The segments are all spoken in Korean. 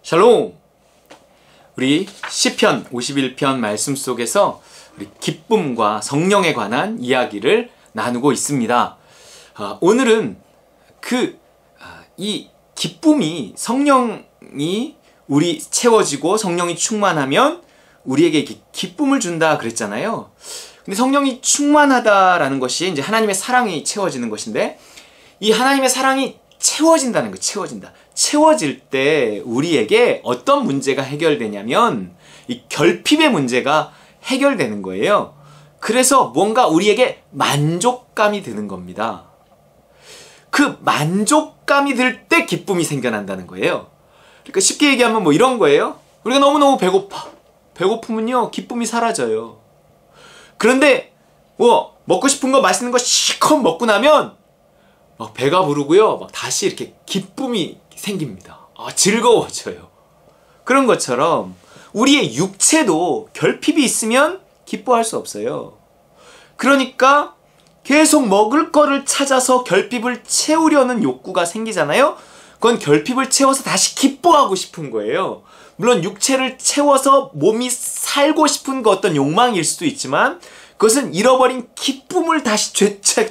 샬롬! 우리 시편 51편 말씀 속에서 우리 기쁨과 성령에 관한 이야기를 나누고 있습니다. 오늘은 이 기쁨이 성령이 우리 채워지고 성령이 충만하면 우리에게 기쁨을 준다 그랬잖아요. 근데 성령이 충만하다라는 것이 이제 하나님의 사랑이 채워지는 것인데, 이 하나님의 사랑이 채워진다는 거예요. 채워질 때 우리에게 어떤 문제가 해결되냐면 이 결핍의 문제가 해결되는 거예요. 그래서 뭔가 우리에게 만족감이 드는 겁니다. 그 만족감이 들 때 기쁨이 생겨난다는 거예요. 그러니까 쉽게 얘기하면 뭐 이런 거예요. 우리가 너무너무 배고파. 배고프면요 기쁨이 사라져요. 그런데 먹고 싶은 거 맛있는 거 실컷 먹고 나면 막 배가 부르고요. 막 다시 이렇게 기쁨이 생깁니다. 즐거워져요. 그런 것처럼 우리의 육체도 결핍이 있으면 기뻐할 수 없어요. 그러니까 계속 먹을 거를 찾아서 결핍을 채우려는 욕구가 생기잖아요. 그건 결핍을 채워서 다시 기뻐하고 싶은 거예요. 물론 육체를 채워서 몸이 살고 싶은 거 어떤 욕망일 수도 있지만 그것은 잃어버린 기쁨을 다시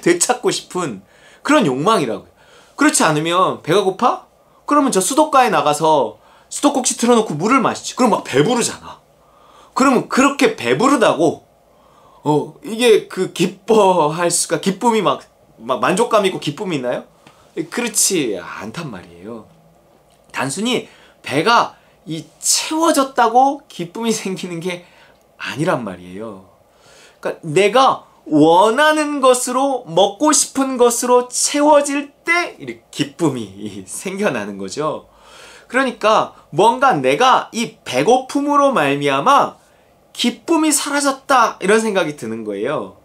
되찾고 싶은 그런 욕망이라고요. 그렇지 않으면 배가 고파? 그러면 저 수도가에 나가서 수도꼭지 틀어놓고 물을 마시지. 그럼 막 배부르잖아. 그러면 그렇게 배부르다고 이게 기뻐할 수가, 기쁨이 막 만족감 있고 기쁨이 있나요? 그렇지 않단 말이에요. 단순히 배가 채워졌다고 기쁨이 생기는 게 아니란 말이에요. 그러니까 내가 원하는 것으로, 먹고 싶은 것으로 채워질 때 이렇게 기쁨이 생겨나는 거죠. 그러니까 뭔가 내가 이 배고픔으로 말미암아 기쁨이 사라졌다 이런 생각이 드는 거예요.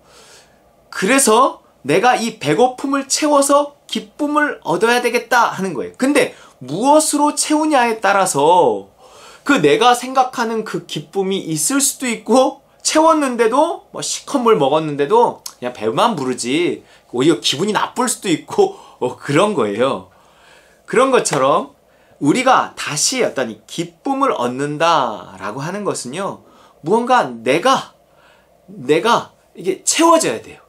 그래서 내가 이 배고픔을 채워서 기쁨을 얻어야 되겠다 하는 거예요. 근데 무엇으로 채우냐에 따라서 내가 생각하는 그 기쁨이 있을 수도 있고, 채웠는데도 실컷 물 먹었는데도 그냥 배만 부르지 오히려 기분이 나쁠 수도 있고 그런 거예요. 그런 것처럼 우리가 다시 어떤 이 기쁨을 얻는다라고 하는 것은요, 무언가 내가 이게 채워져야 돼요.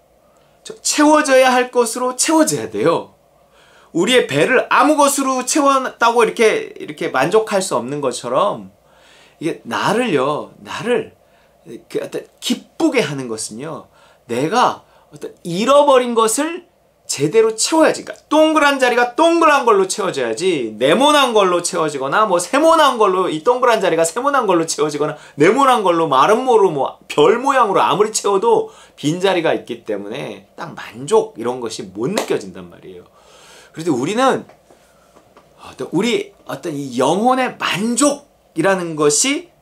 채워져야 할 것으로 채워져야 돼요. 우리의 배를 아무 것으로 채웠다고 이렇게 만족할 수 없는 것처럼 이게 나를 어떤 기쁘게 하는 것은요, 내가 어떤 잃어버린 것을 제대로 채워야지. 그러니까 동그란 자리가 동그란 걸로 채워져야지, 네모난 걸로 채워지거나 세모난 걸로, 이 동그란 자리가 세모난 걸로 채워지거나 네모난 걸로 마른 모로 별 모양으로 아무리 채워도 빈자리가 있기 때문에 딱 만족 이런 것이 못 느껴진단 말이에요. 그래서 우리는 우리 어떤 이 영혼의 만족이라는 것이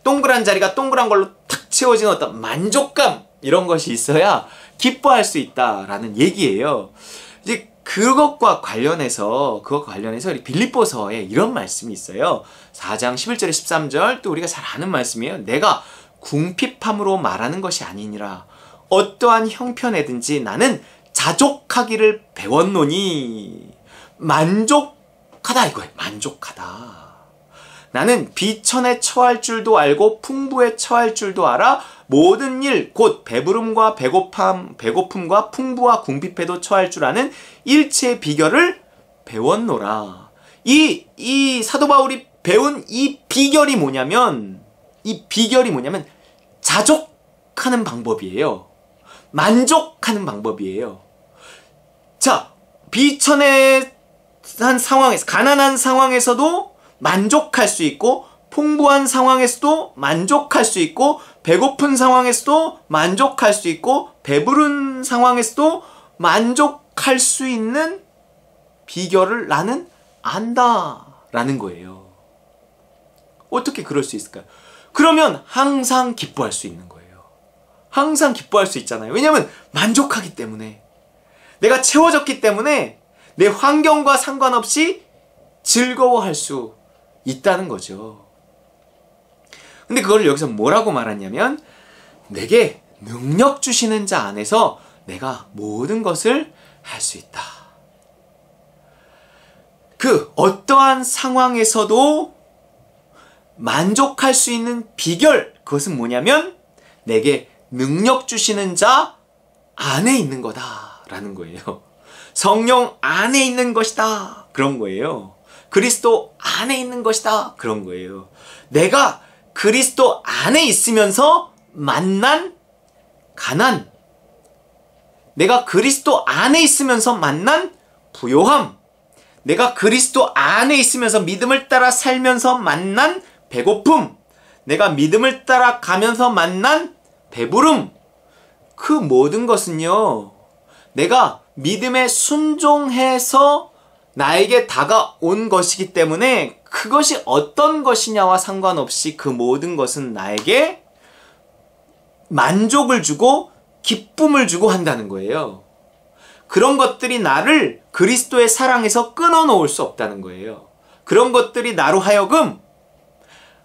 동그란 자리가 동그란 걸로 탁 채워지는 어떤 만족감, 이런 것이 있어야 기뻐할 수 있다라는 얘기예요. 이제 그것과 관련해서 우리 빌립보서에 이런 말씀이 있어요. 4장 11절에 13절, 또 우리가 잘 아는 말씀이에요. 내가 궁핍함으로 말하는 것이 아니니라. 어떠한 형편에든지 나는 자족하기를 배웠노니. 만족하다 이거예요. 만족하다. 나는 비천에 처할 줄도 알고 풍부에 처할 줄도 알아. 모든 일 곧 배부름과 배고픔과 풍부와 궁핍에도 처할 줄 아는 일체의 비결을 배웠노라. 이 사도 바울이 배운 이 비결이 뭐냐면 자족하는 방법이에요. 만족하는 방법이에요. 자, 비천한 상황에서, 가난한 상황에서도 만족할 수 있고, 풍부한 상황에서도 만족할 수 있고, 배고픈 상황에서도 만족할 수 있고, 배부른 상황에서도 만족할 수 있는 비결을 나는 안다라는 거예요. 어떻게 그럴 수 있을까요? 그러면 항상 기뻐할 수 있는 거예요. 항상 기뻐할 수 있잖아요. 왜냐하면 만족하기 때문에, 내가 채워졌기 때문에 내 환경과 상관없이 즐거워할 수 있다는 거죠. 근데 그걸 여기서 뭐라고 말하냐면, 내게 능력 주시는 자 안에서 내가 모든 것을 할 수 있다. 그 어떠한 상황에서도 만족할 수 있는 비결, 그것은 뭐냐면 내게 능력 주시는 자 안에 있는 거다라는 거예요. 성령 안에 있는 것이다, 그런 거예요. 그리스도 안에 있는 것이다, 그런 거예요. 내가 그리스도 안에 있으면서 만난 가난, 내가 그리스도 안에 있으면서 만난 부요함, 내가 그리스도 안에 있으면서 믿음을 따라 살면서 만난 배고픔, 내가 믿음을 따라 가면서 만난 배부름, 그 모든 것은요, 내가 믿음에 순종해서 나에게 다가온 것이기 때문에 그것이 어떤 것이냐와 상관없이 그 모든 것은 나에게 만족을 주고 기쁨을 주고 한다는 거예요. 그런 것들이 나를 그리스도의 사랑에서 끊어놓을 수 없다는 거예요. 그런 것들이 나로 하여금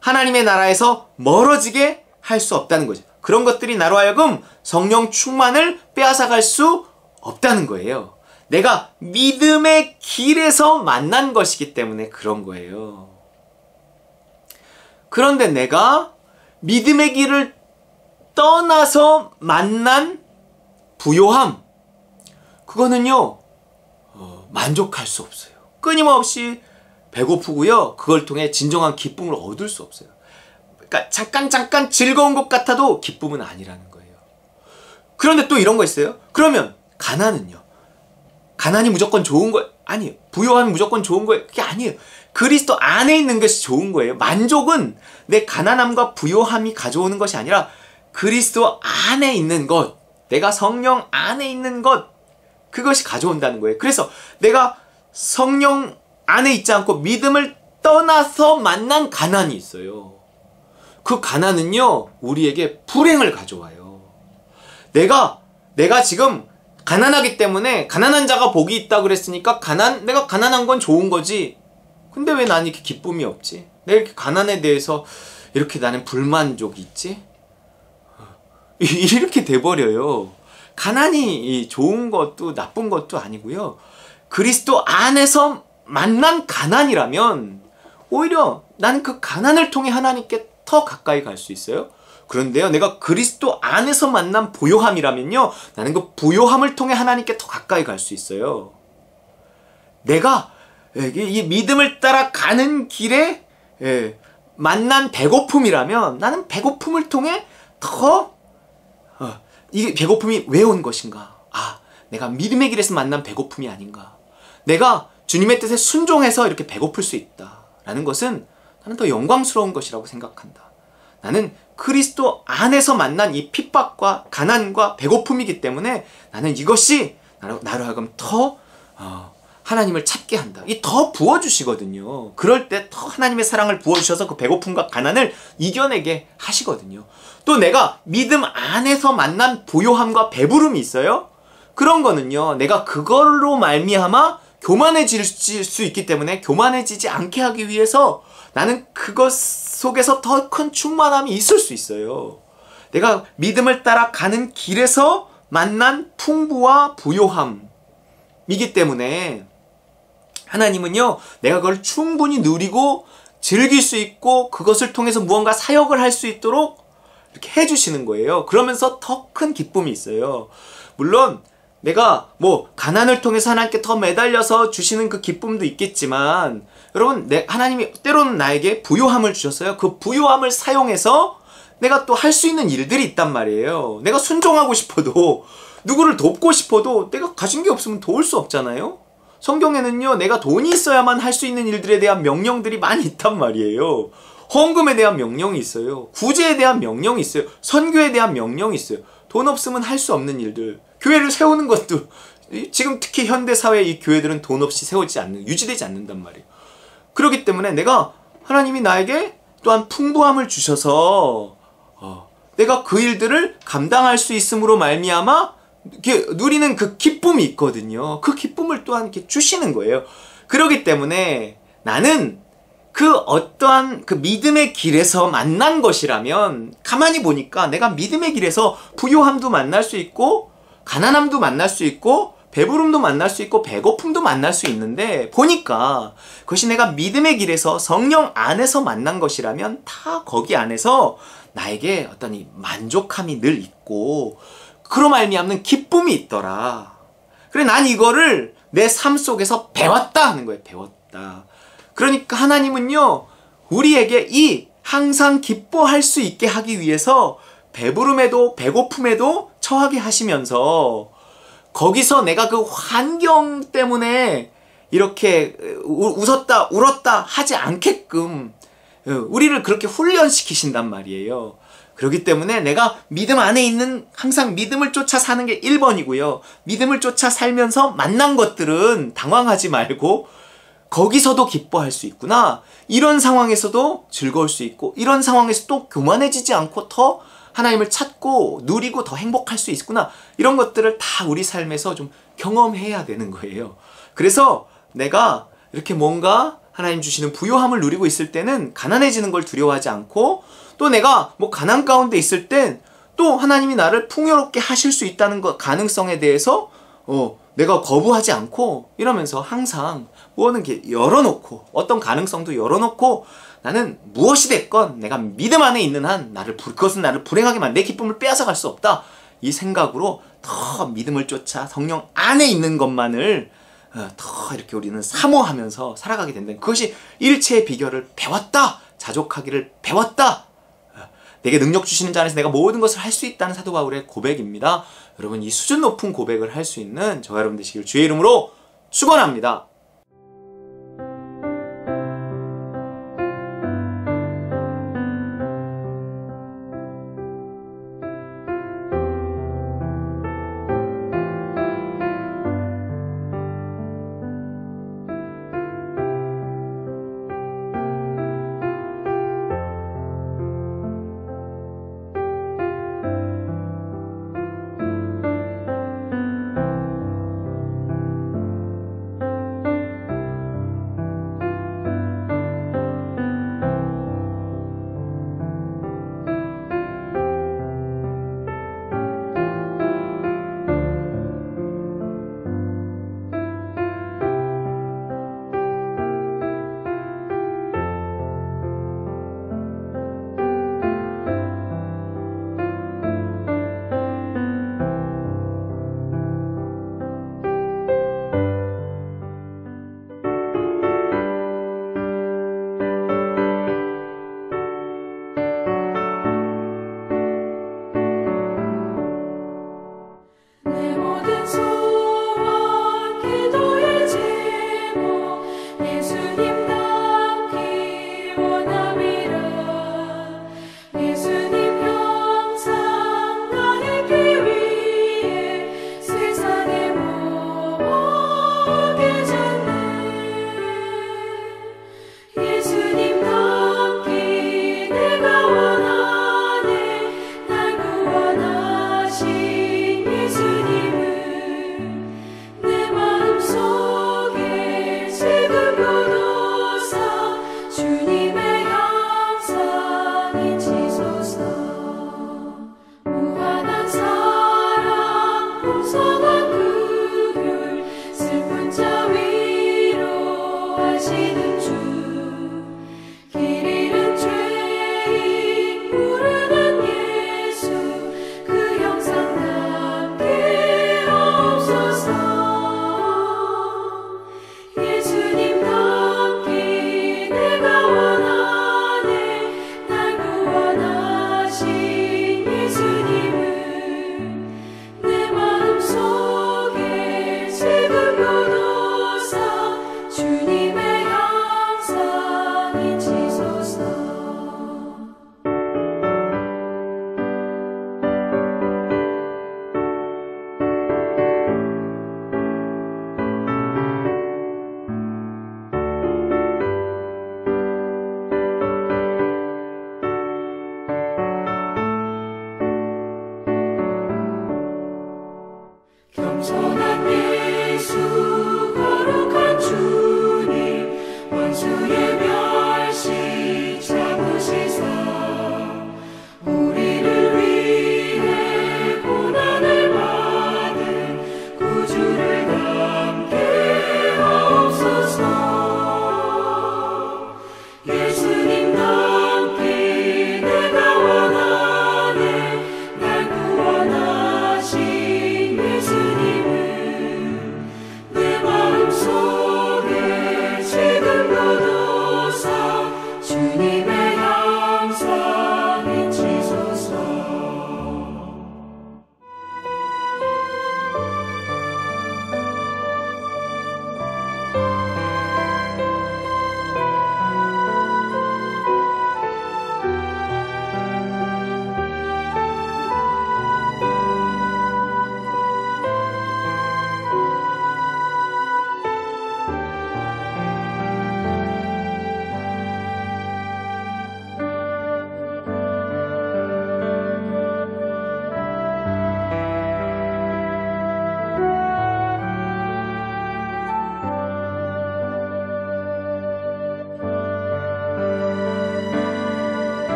하나님의 나라에서 멀어지게 할 수 없다는 거죠. 그런 것들이 나로 하여금 성령 충만을 빼앗아갈 수 없다는 거예요. 내가 믿음의 길에서 만난 것이기 때문에 그런 거예요. 그런데 내가 믿음의 길을 떠나서 만난 부요함, 그거는요, 만족할 수 없어요. 끊임없이 배고프고요, 그걸 통해 진정한 기쁨을 얻을 수 없어요. 그러니까 잠깐 즐거운 것 같아도 기쁨은 아니라는 거예요. 그런데 또 이런 거 있어요. 그러면 가난은요? 가난이 무조건 좋은 거 아니에요. 부요함이 무조건 좋은 거예요. 그게 아니에요. 그리스도 안에 있는 것이 좋은 거예요. 만족은 내 가난함과 부요함이 가져오는 것이 아니라 그리스도 안에 있는 것, 내가 성령 안에 있는 것, 그것이 가져온다는 거예요. 그래서 내가 성령 안에 있지 않고 믿음을 떠나서 만난 가난이 있어요. 그 가난은요, 우리에게 불행을 가져와요. 내가 지금 가난하기 때문에 가난한 자가 복이 있다 그랬으니까 내가 가난한 건 좋은 거지. 근데 왜 나는 이렇게 기쁨이 없지? 내가 이렇게 가난에 대해서 이렇게 나는 불만족이 있지? 이렇게 돼버려요. 가난이 좋은 것도 나쁜 것도 아니고요. 그리스도 안에서 만난 가난이라면 오히려 나는 그 가난을 통해 하나님께 더 가까이 갈 수 있어요. 그런데요, 내가 그리스도 안에서 만난 부요함이라면요, 나는 그 부요함을 통해 하나님께 더 가까이 갈 수 있어요. 내가 이 믿음을 따라 가는 길에 만난 배고픔이라면 나는 배고픔을 통해 더 이 배고픔이 왜 온 것인가? 내가 믿음의 길에서 만난 배고픔이 아닌가? 내가 주님의 뜻에 순종해서 이렇게 배고플 수 있다라는 것은 나는 더 영광스러운 것이라고 생각한다. 나는 그리스도 안에서 만난 이 핍박과 가난과 배고픔이기 때문에 나는 이것이 나로 하여금 더 하나님을 찾게 한다. 이 더 부어주시거든요. 그럴 때 더 하나님의 사랑을 부어주셔서 그 배고픔과 가난을 이겨내게 하시거든요. 또 내가 믿음 안에서 만난 부요함과 배부름이 있어요. 그런 거는요, 내가 그걸로 말미암아 교만해질 수 있기 때문에 교만해지지 않게 하기 위해서 나는 그것 속에서 더 큰 충만함이 있을 수 있어요. 내가 믿음을 따라 가는 길에서 만난 풍부와 부요함이기 때문에 하나님은요, 내가 그걸 충분히 누리고 즐길 수 있고 그것을 통해서 무언가 사역을 할 수 있도록 이렇게 해주시는 거예요. 그러면서 더 큰 기쁨이 있어요. 물론 내가 가난을 통해서 하나님께 더 매달려서 주시는 그 기쁨도 있겠지만, 여러분, 하나님이 때로는 나에게 부요함을 주셨어요. 그 부요함을 사용해서 내가 또 할 수 있는 일들이 있단 말이에요. 내가 순종하고 싶어도, 누구를 돕고 싶어도 내가 가진 게 없으면 도울 수 없잖아요. 성경에는요, 내가 돈이 있어야만 할 수 있는 일들에 대한 명령들이 많이 있단 말이에요. 헌금에 대한 명령이 있어요. 구제에 대한 명령이 있어요. 선교에 대한 명령이 있어요. 돈 없으면 할 수 없는 일들. 교회를 세우는 것도, 지금 특히 현대사회의 이 교회들은 돈 없이 유지되지 않는단 말이에요. 그렇기 때문에 하나님이 나에게 또한 풍부함을 주셔서 내가 그 일들을 감당할 수 있음으로 말미암아 이렇게 누리는 그 기쁨이 있거든요. 그 기쁨을 또한 이렇게 주시는 거예요. 그렇기 때문에 나는 그 어떠한 그 믿음의 길에서 만난 것이라면, 가만히 보니까 내가 믿음의 길에서 부요함도 만날 수 있고 가난함도 만날 수 있고 배부름도 만날 수 있고 배고픔도 만날 수 있는데 보니까 그것이 내가 믿음의 길에서 성령 안에서 만난 것이라면 다 거기 안에서 나에게 어떤 이 만족함이 늘 있고 그로 말미암는 기쁨이 있더라. 그래 난 이거를 내 삶 속에서 배웠다 하는 거예요. 배웠다. 그러니까 하나님은요 우리에게 이 항상 기뻐할 수 있게 하기 위해서 배부름에도 배고픔에도 처하게 하시면서 거기서 내가 그 환경 때문에 이렇게 웃었다 울었다 하지 않게끔 우리를 그렇게 훈련시키신단 말이에요. 그렇기 때문에 내가 믿음 안에 있는 항상 믿음을 쫓아 사는 게 1번이고요. 믿음을 쫓아 살면서 만난 것들은 당황하지 말고 거기서도 기뻐할 수 있구나. 이런 상황에서도 즐거울 수 있고 이런 상황에서 또 교만해지지 않고 더 하나님을 찾고 누리고 더 행복할 수 있구나. 이런 것들을 다 우리 삶에서 좀 경험해야 되는 거예요. 그래서 내가 이렇게 뭔가 하나님 주시는 부요함을 누리고 있을 때는 가난해지는 걸 두려워하지 않고 또 내가 뭐 가난 가운데 있을 땐 또 하나님이 나를 풍요롭게 하실 수 있다는 것 가능성에 대해서 내가 거부하지 않고 이러면서 항상 뭐는 이렇게 열어놓고 어떤 가능성도 열어놓고 나는 무엇이 됐건 내가 믿음 안에 있는 한 그것은 나를 불행하게 내 기쁨을 빼앗아 갈 수 없다. 이 생각으로 더 믿음을 쫓아 성령 안에 있는 것만을 더 이렇게 우리는 사모하면서 살아가게 된다. 그것이 일체의 비결을 배웠다. 자족하기를 배웠다. 내게 능력 주시는 자 안에서 내가 모든 것을 할 수 있다는 사도 바울의 고백입니다. 여러분 이 수준 높은 고백을 할 수 있는 저와 여러분 되시길 주의 이름으로 축원합니다.